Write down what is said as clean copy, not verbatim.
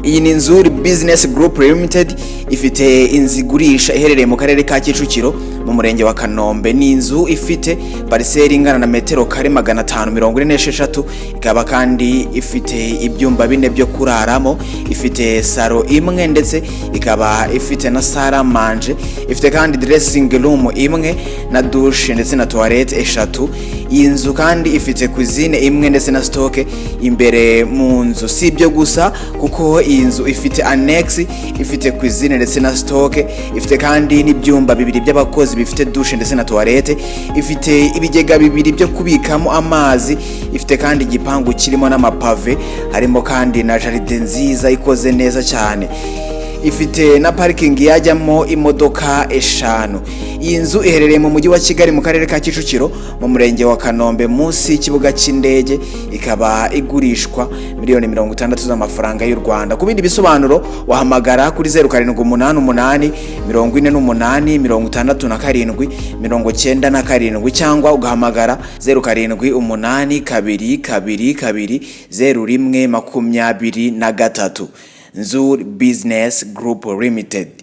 Iyi ni NZURI Business Group Limited ifite inzu igurisha iherereye mu karere ka Kicukiro mu murenge wa Kanombe. Ni inzu ifite Parcel ingana na metero kare 546, ikaba kandi ifite ibyumba 4 byo kuraramo, ifite salon imwe ndetse ikaba ifite na salle manger, ifite kandi dressing room imwe na douche ndetse na toilettes 3. Iyi nzu kandi ifite cuisine imwe ndetse na stock imbere munzu. Si ibyo gusa kuko iyi nzu ifite Annexe, ifite cuisine ndetse na stock, ifite kandi n'ibyumba 2 by'abakozi bifite douche ndetse na toilette, ifite ibigega 2 byo kubikamo amazi, ifite kandi igipangu kirimo n'amapave, harimo kandi na jardin nziza ikoze neza cyane. Ifite na parking yajyamo imodoka 5. Iyi nzu iherereye mu mujyi wa Kigali mu karere ka Kicukiro mu murenge wa Kanombe munsi y'ikibuga cy'indege, ikaba igurishwa $60,000 z'amafaranga y'u Rwanda. Ku bindi bisobanuro wahamagara kuri 0788 48 67 97 cyangwa ugahamagara 0782220123. NZURI Business Group Limited.